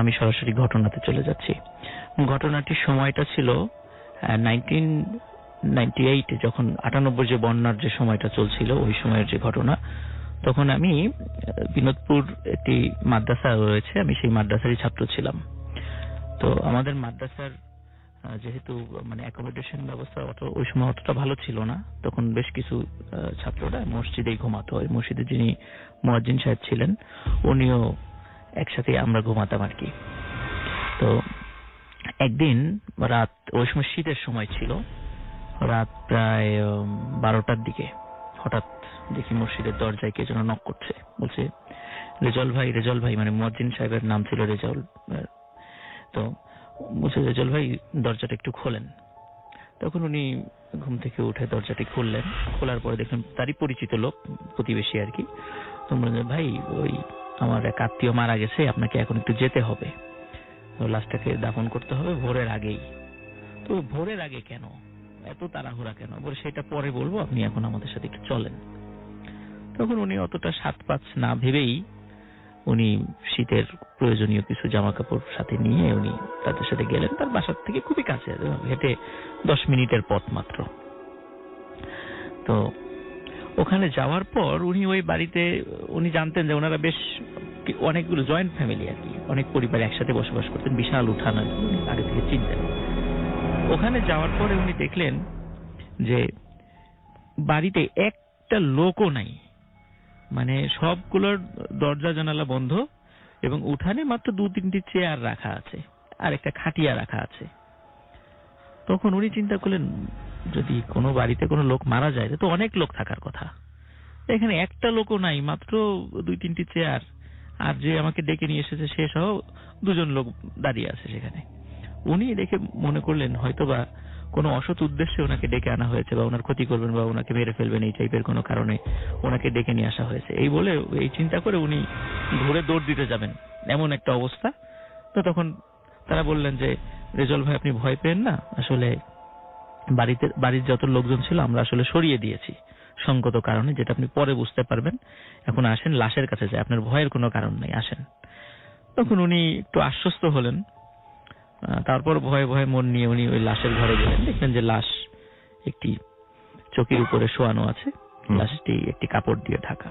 আমি সরাসরি ঘটনাতে চলে যাচ্ছি। ঘটনাটির সময়টা ছিল 1998, যখন 98 যে বন্যার যে সময়টা চলছিল, ওই সময়ের যে ঘটনা। তখন আমি বিনোদপুর একটি মাদ্রাসা রয়েছে, আমি সেই মাদ্রাসারই ছাত্র ছিলাম। তো আমাদের মাদ্রাসার যেহেতু মানে অ্যাকোমোডেশন ব্যবস্থা ওই সময় অতটা ভালো ছিল না, তখন বেশ কিছু ছাত্ররা মসজিদেই ঘুমাতো। ওই মসজিদে যিনি মুয়াজ্জিন সাহেব ছিলেন, উনিও একসাথে আমরা ঘুমাতাম আর কি। তো একদিন রাত, ওই সময় শীতের সময় ছিল, রাত প্রায় 12টার দিকে হঠাৎ দেখি মসজিদের দরজায় কে যেন নক করছে। বলছে, রেজাউল ভাই, মানে মুয়াজ্জিন সাহেবের নাম ছিল রেজাউল। তো বলছে, রেজাউল ভাই দরজাটা একটু খোলেন। তখন উনি ঘুম থেকে উঠে দরজাটি খুললেন। খোলার পরে দেখলেন তারই পরিচিত লোক, প্রতিবেশী আর কি। তো বললেন, ভাই ওই আমার এক আত্মীয় মারা গেছে, আপনাকে এখন একটু যেতে হবে, লাশটাকে দাফন করতে হবে ভোরের আগেই। তো ভোরের আগে কেন, এত তাড়াহুড়া কেন? বলে, সেটা পরে বলবো, আপনি এখন আমাদের সাথে একটু চলেন। তখন উনি অতটা 7-5 না ভেবেই উনি শীতের প্রয়োজনীয় কিছু জামা কাপড় সাথে নিয়ে উনি তাদের সাথে গেলেন। তার বাসার থেকে খুবই কাছে, হেঁটে 10 মিনিটের পথ মাত্র। তো ওখানে যাওয়ার পর উনি ওই বাড়িতে, উনি জানতেন যে ওনারা বেশ অনেকগুলো জয়েন্ট ফ্যামিলি আর কি, অনেক পরিবার একসাথে বসবাস করতেন, বিশাল উঠান আর কি, উনি আগে থেকে চিনতেন। ওখানে যাওয়ার পরে উনি দেখলেন যে বাড়িতে একটা লোকও নাই, মানে সবগুলোর দরজা জানালা বন্ধ, এবং উঠানে মাত্র 2-3টি চেয়ার রাখা আছে আর একটা খাটিয়া রাখা আছে। তখন উনি চিন্তা করলেন, যদি কোনো বাড়িতে কোনো লোক মারা যায় তো অনেক লোক থাকার কথা, এখানে একটা লোকও নাই, মাত্র 2-3টি চেয়ার, আর যে আমাকে ডেকে নিয়ে এসেছে সে সহ 2জন লোক দাঁড়িয়ে আছে সেখানে। উনি দেখে মনে করলেন হয়তোবা কোনো অসৎ উদ্দেশ্যে ওনাকে ডেকে আনা হয়েছে, বা ওনার ক্ষতি করবেন বা ওনাকে মেরে ফেলবেন, এই টাইপের কোনো কারণে ওনাকে ডেকে নিয়ে আসা হয়েছে। এই বলে, এই চিন্তা করে উনি ঘুরে দৌড় দিতে যাবেন, এমন একটা অবস্থা। তো তখন তারা বললেন যে, রেজাউল ভাই আপনি ভয় পেন না, আসলে বাড়ির যত লোকজন ছিল আমরা আসলে সরিয়ে দিয়েছি সঙ্গত কারণে, যেটা আপনি পরে বুঝতে পারবেন। এখন আসেন লাশের কাছে যায়, আপনার ভয়ের কোনো কারণ নেই, আসেন। তখন উনি একটু আশ্বস্ত হলেন। তারপর ভয়ে ভয়ে মন নিয়ে উনি ওই লাশের ঘরে গেলেন। দেখলেন যে লাশ একটি চৌকির উপরে শোয়ানো আছে, লাশটি একটি কাপড় দিয়ে ঢাকা।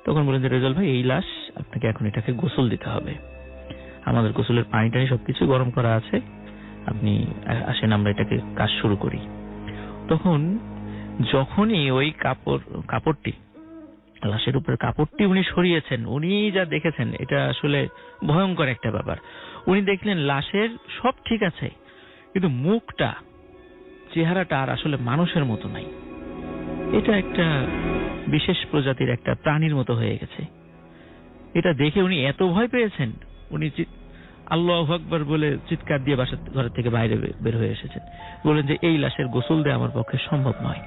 তখন বললেন যে, রেজাউল ভাই এই লাশ, আপনাকে এখন এটাকে গোসল দিতে হবে, আমাদের গোসলের পানি টানি সবকিছু গরম করা আছে, আপনি আসেন আমরা এটাকে কাজ শুরু করি। তখন যখনই ওই কাপড়টি, লাশের উপরে কাপড়টি উনি সরিয়েছেন, উনি যা দেখেছেন এটা আসলে ভয়ঙ্কর একটা ব্যাপার। উনি দেখলেন লাশের সব ঠিক আছে, কিন্তু মুখটা, চেহারাটা আর আসলে মানুষের মতো নাই। এটা একটা বিশেষ প্রজাতির একটা প্রাণীর মতো হয়ে গেছে। এটা দেখে উনি এত ভয় পেয়েছেন, উনি আল্লাহু আকবার বলে চিৎকার দিয়ে বাসা ঘর থেকে বাইরে বের হয়ে এসেছেন। বললেন যে এই লাশের গোসল দেওয়া আমার পক্ষে সম্ভব নয়।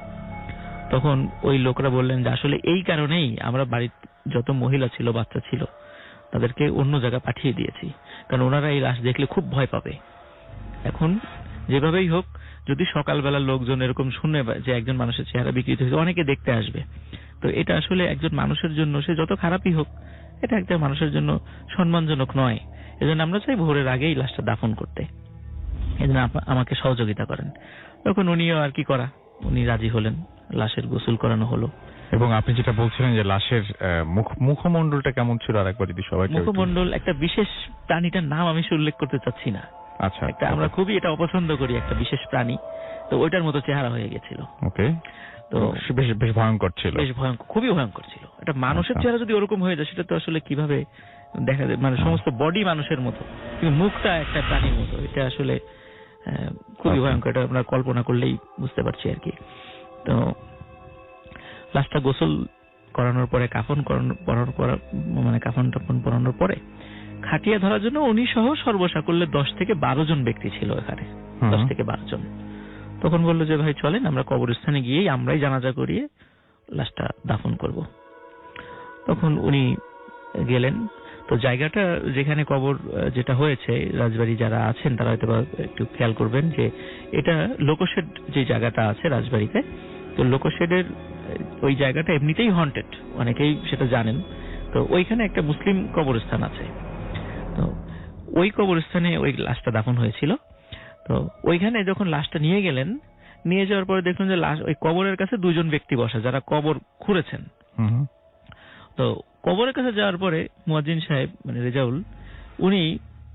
তখন ওই লোকরা বললেন যে আসলে এই কারণেই আমরা বাড়ির যত মহিলা ছিল, বাচ্চা ছিল, তাদেরকে অন্য জায়গা পাঠিয়ে দিয়েছি, কারণ ওনারা এই লাশ দেখলে খুব ভয় পাবে। এখন যেভাবেই হোক, যদি সকালবেলা লোকজন এরকম শুনে যে একজন মানুষের চেহারা বিকৃত হয়েছে, অনেকে দেখতে আসবে। তো এটা আসলে একজন মানুষের জন্য, সে যত খারাপই হোক, এটা একটা মানুষের জন্য সম্মানজনক নয়। এজন্য আমরা চাই ভোরের আগেই লাশটা দাফন করতে, এজন্য আমাকে সহযোগিতা করেন। তখন উনিও আর কি করা, উনি রাজি হলেন, লাশের গোসল করানো হলো। এবং আপনি যেটা বলছিলেন যে লাশের মুখমণ্ডলটা কেমন ছিল, আরেকবার যদি সবাই। মুখমণ্ডল একটা বিশেষ প্রাণীটার নাম আমি উল্লেখ করতে চাচ্ছি না। আচ্ছা, একটা আমরা খুবই এটা অপছন্দ করি, একটা বিশেষ প্রাণী, তো ওইটার মতো চেহারা হয়ে গেছিল। ওকে, তো বেশ ভয়ঙ্কর ছিল, বেশ ভয়ঙ্কর, খুবই ভয়ঙ্কর ছিল। এটা মানুষের চেহারা যদি ওরকম হয়ে যায়, সেটা তো আসলে কিভাবে দেখা যায়, মানে সমস্ত বডি মানুষের মতো, কিন্তু মুখটা একটা প্রাণীর মতো। এটা আসলে খুবই ভয়ঙ্কর, এটা আমরা কল্পনা করলেই বুঝতে পারছি আর কি। তো লাশটা গোসল করানোর পরে, কাফন টাফন পরানোর পরে খাটিয়া ধরার জন্য উনি সহ সর্বসাকুল্যে 10 থেকে 12 জন ব্যক্তি ছিল এখানে, 10 থেকে 12 জন। তখন বললো যে ভাই চলেন আমরা কবরস্থানে গিয়েই আমরাই জানাজা করিয়ে লাশটা দাফন করব। তখন উনি গেলেন। তো জায়গাটা যেখানে কবর যেটা হয়েছে, রাজবাড়ি যারা আছেন তারা হয়তো একটু খেয়াল করবেন যে এটা লোকশেড যে জায়গাটা আছে রাজবাড়িতে, তো লোকশেডের ওই জায়গাটা এমনিতেই হন্টেড, অনেকেই সেটা জানেন। তো ওইখানে একটা মুসলিম কবরস্থান আছে। তো ওই কবরস্থানে ওই লাশটা দাফন হয়েছিল। তো ওইখানে যখন লাশটা নিয়ে গেলেন, নিয়ে যাওয়ার পরে দেখলেন যে লাশ ওই কবরের কাছে দুজন ব্যক্তি বসা যারা কবর খুঁড়েছেন। তো কবরের কাছে যাওয়ার পরে মুয়াজ্জিন সাহেব মানে রেজাউল উনি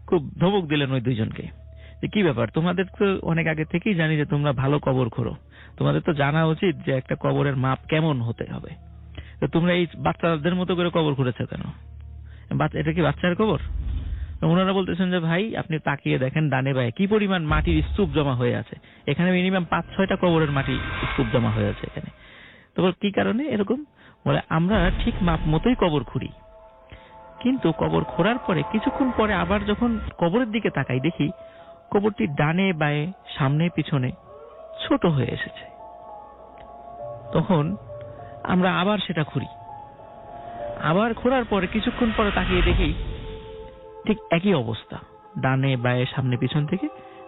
খুব ধমক দিলেন ওই দুইজনকে, যে কি ব্যাপার, তোমাদের তো অনেক আগে থেকেই জানি যে তোমরা ভালো কবর খোঁড়ো, তোমাদের তো জানা উচিত যে একটা কবরের মাপ কেমন হতে হবে, তো তোমরা এই বাচ্চাদের মতো করে কবর খুঁড়েছো কেন? এটা কি বাচ্চার কবর? ওনারা বলতেছেন যে ভাই আপনি তাকিয়ে দেখেন ডানে বায়ে কি পরিমাণ মাটির স্তূপ জমা হয়ে আছে, এখানে মিনিমাম 5-6টা কবরের মাটি স্তূপ জমা হয়ে আছে এখানে। তো কি কারণে এরকম? বলে আমরা ঠিক মাপ মতোই কবর খুঁড়ি, কিন্তু কবর খোঁড়ার পরে কিছুক্ষণ পরে আবার যখন কবরের দিকে তাকাই দেখি কবরটি ডানে বায়ে সামনে পিছনে ছোট হয়ে এসেছে। তখন আমরা আবার সেটা খুঁড়ি, আবার খোঁড়ার পরে কিছুক্ষণ পরে তাকিয়ে দেখি ঠিক একই অবস্থা, ডানে বায়ে সামনে পিছন থেকে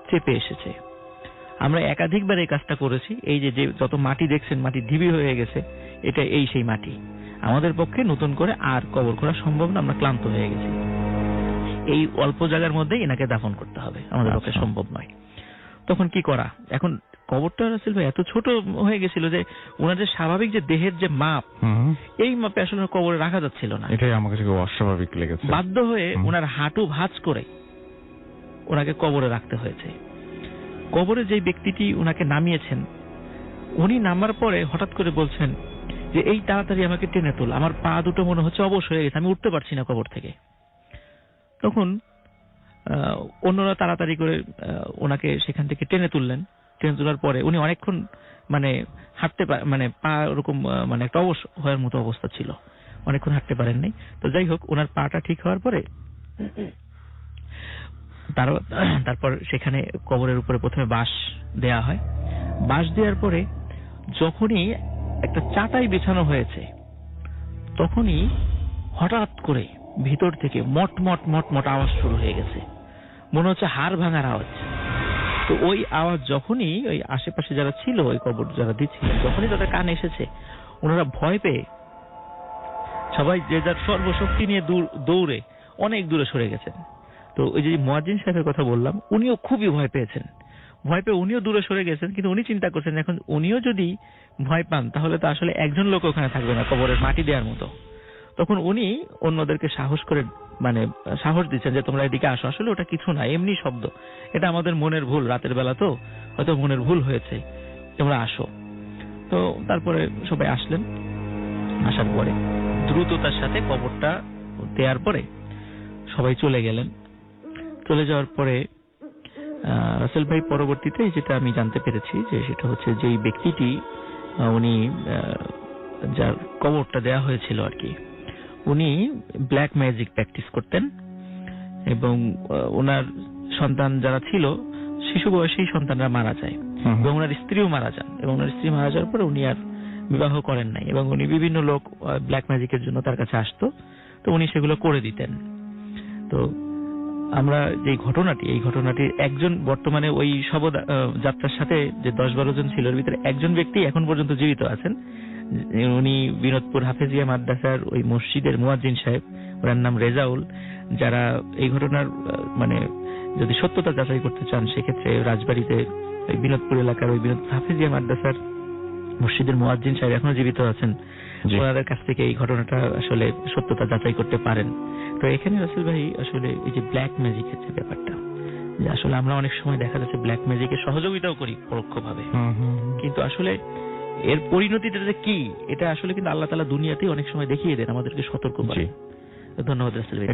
চেপে এসেছে। আমরা একাধিকবার এই কাজটা করেছি। এই যে যত মাটি দেখছেন মাটি ঢিবি হয়ে গেছে, এটা এই সেই মাটি। আমাদের পক্ষে নতুন করে আর কবর খোঁড়া সম্ভব না, আমরা ক্লান্ত হয়ে গেছি, এই অল্প জায়গার মধ্যেই এনাকে দাফন করতে হবে, আমাদের পক্ষে সম্ভব নয়। তখন কি করা? এখন কবরটা রাসেল ভাই এত ছোট হয়ে গেছিল যে ওনাদের স্বাভাবিক যে দেহের যে মাপ, এই মাপে আসলে কবরে রাখা যাচ্ছিল না। এটাই আমার কাছে অস্বাভাবিক লেগেছে। বাধ্য হয়ে ওনার হাঁটু ভাঁজ করে ওনাকে কবরে রাখতে হয়েছে। কবরে যে ব্যক্তিটি ওনাকে নামিয়েছেন, উনি নামার পরে হঠাৎ করে বলছেন যে এই তাড়াতাড়ি আমাকে টেনে তোল, আমার পা দুটো মনে হচ্ছে অবশ হয়ে গেছে, আমি উঠতে পারছি না কবর থেকে। তখন অন্যরা তাড়াতাড়ি করে ওনাকে সেখান থেকে টেনে তুললেন। টেনে তোলার পরে উনি অনেকক্ষণ মানে হাঁটতে মানে পা ওরকম মানে একটা অবশ হওয়ার মতো অবস্থা ছিল, অনেকক্ষণ হাঁটতে পারেননি। তো যাই হোক, ওনার পাটা ঠিক হওয়ার পরে তারপর সেখানে কবরের উপরে প্রথমে বাঁশ দেয়া হয়। বাঁশ দেওয়ার পরে যখনই একটা চাটাই বিছানো হয়েছে, তখনই হঠাৎ করে ভিতর থেকে মট মট মট মট আওয়াজ শুরু হয়ে গেছে, মনে হচ্ছে হাড় ভাঙার আওয়াজ। তো ওই আওয়াজ যখনই ওই আশেপাশে যারা ছিল, ওই কবর যারা দিচ্ছিলেন, যখনই তাদের কানে এসেছে, ওনারা ভয় পেয়ে সবাই যে যার সর্বশক্তি নিয়ে দৌড়ে অনেক দূরে সরে গেছেন। তো ওই যে মুয়াজ্জিন সাহেবের কথা বললাম, উনিও খুবই ভয় পেয়েছেন। ভয় পেয়ে উনিও দূরে সরে গেছেন, কিন্তু উনি চিন্তা করছেন এখন উনিও যদি ভয় পান তাহলে তো আসলে একজন লোক ওখানে থাকবে না কবরের মাটি দেওয়ার মতো। তখন উনি অন্যদেরকে সাহস করে মানে সাহস দিচ্ছেন যে তোমরা এদিকে আসো, আসলে ওটা কিছু না, এমনি শব্দ, এটা আমাদের মনের ভুল, রাতের বেলা তো হয়তো মনের ভুল হয়েছে, তোমরা আসো। তো তারপরে সবাই আসলেন। আসার পরে দ্রুততার সাথে কবরটা দেওয়ার পরে সবাই চলে গেলেন। চলে যাওয়ার পরে রাসেল ভাই পরবর্তীতে যেটা আমি জানতে পেরেছি যে সেটা হচ্ছে যে এই ব্যক্তিটি উনি যার কবরটা দেওয়া হয়েছিল আর কি, উনি ব্ল্যাক ম্যাজিক প্র্যাকটিস করতেন এবং ওনার সন্তান যারা ছিল শিশু বয়সেই সন্তানরা মারা যায় এবং ওনার স্ত্রীও মারা যান, এবং ওনার স্ত্রী মারা যাওয়ার পরে উনি আর বিবাহ করেন নাই, এবং উনি বিভিন্ন লোক ব্ল্যাক ম্যাজিকের জন্য তার কাছে আসতো, তো উনি সেগুলো করে দিতেন। তো আমরা যে ঘটনাটি, এই ঘটনাটির একজন বর্তমানে ওই শবযাত্রার সাথে যে 10-12 জন ছিল, এর ভিতরে একজন ব্যক্তি এখন পর্যন্ত জীবিত আছেন। উনি বিনোদপুর হাফেজিয়া মাদ্রাসার ওই মসজিদের মুয়াজ্জিন সাহেব, ওনার নাম রেজাউল। যারা এই ঘটনার মানে যদি সত্যতা যাচাই করতে চান, সেক্ষেত্রে রাজবাড়িতে ওই বিনোদপুর এলাকার ওই বিনোদপুর হাফেজিয়া মাদ্রাসার মসজিদের মুয়াজ্জিন সাহেব এখনো জীবিত আছেন, ওনাদের কাছ থেকে এই ঘটনাটা আসলে সত্যতা যাচাই করতে পারেন। তো এখানে রাসেল ভাই আসলে এই যে ব্ল্যাক ম্যাজিকের যে ব্যাপারটা, যে আসলে আমরা অনেক সময় দেখা যাচ্ছে ব্ল্যাক ম্যাজিকের সহযোগিতাও করি পরোক্ষভাবে, কিন্তু আসলে এর পরিণতিটা যে কি, এটা আসলে কিন্তু আল্লাহ তাআলা দুনিয়াতেই অনেক সময় দেখিয়ে দেন, আমাদেরকে সতর্ক করেন। ধন্যবাদ রাসেল ভাই।